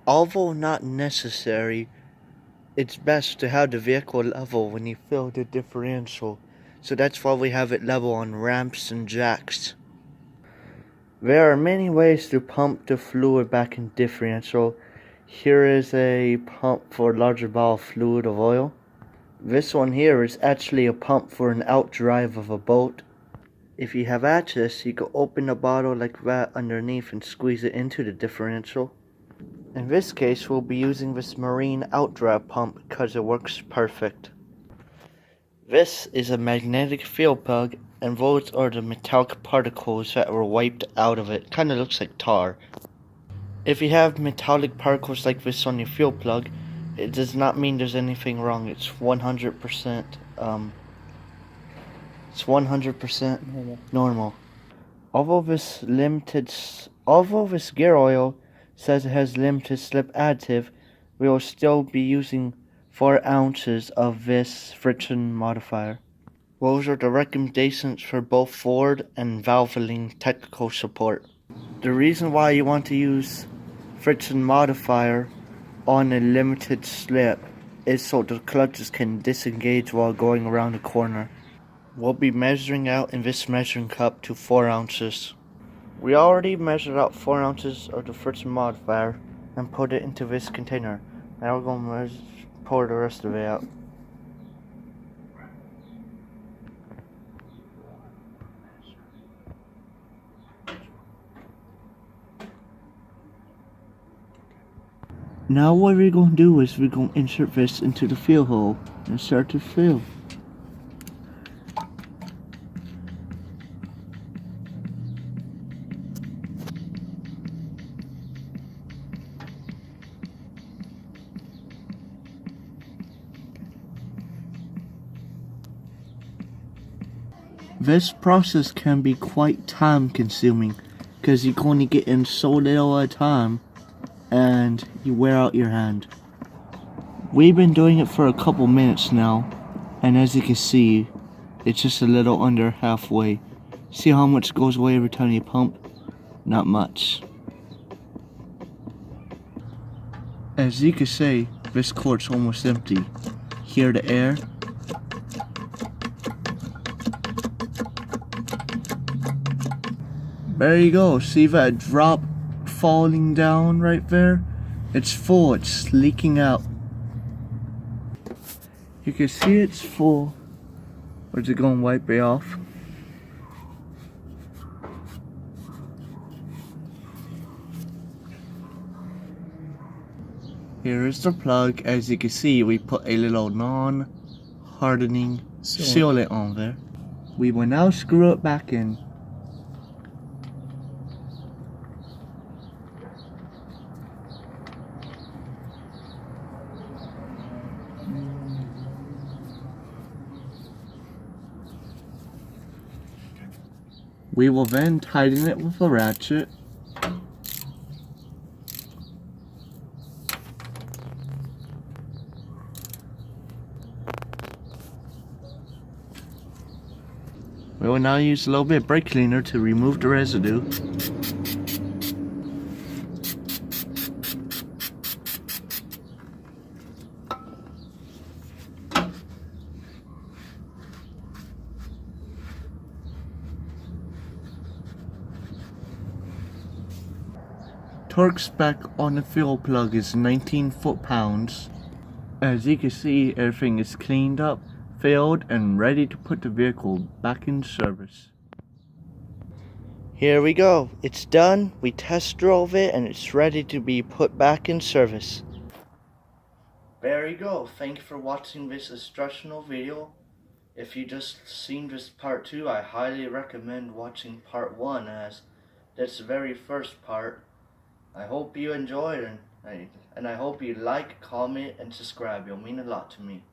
Although not necessary, it's best to have the vehicle level when you fill the differential, so that's why we have it level on ramps and jacks. There are many ways to pump the fluid back in differential. Here is a pump for a larger ball of fluid of oil. This one here is actually a pump for an outdrive of a boat. If you have access, you can open the bottle like that underneath and squeeze it into the differential. In this case, we'll be using this marine outdrive pump because it works perfect. This is a magnetic field plug, and those are the metallic particles that were wiped out of it. Kinda looks like tar. If you have metallic particles like this on your fuel plug, it does not mean there's anything wrong. It's 100% normal. Although this gear oil says it has limited slip additive, we will still be using 4 ounces of this friction modifier. Those are the recommendations for both Ford and Valvoline technical support. The reason why you want to use friction modifier on a limited slip is so the clutches can disengage while going around the corner. We'll be measuring out in this measuring cup to 4 ounces. We already measured out 4 ounces of the friction modifier and put it into this container. Now we're going to pour the rest of it out. Now what we're going to do is we're going to insert this into the fill hole and start to fill. This process can be quite time consuming because you're going to get in so little at a time and you wear out your hand. We've been doing it for a couple minutes now, and as you can see, it's just a little under halfway. See how much goes away every time you pump? Not much. As you can see, this quart's almost empty. Hear the air? There you go, see that drop falling down right there? It's full, it's leaking out. You can see it's full. Or is it going to wipe it off? Here is the plug. As you can see, we put a little non-hardening sealant on there. We will now screw it back in. We will then tighten it with a ratchet. We will now use a little bit of brake cleaner to remove the residue. Torque spec on the fuel plug is 19 foot-pounds. As you can see, everything is cleaned up, filled, and ready to put the vehicle back in service. Here we go. It's done. We test drove it and it's ready to be put back in service. There you go. Thank you for watching this instructional video. If you just seen this part 2, I highly recommend watching part 1 as that's the very first part. I hope you enjoyed and I hope you like, comment, and subscribe. It'll mean a lot to me.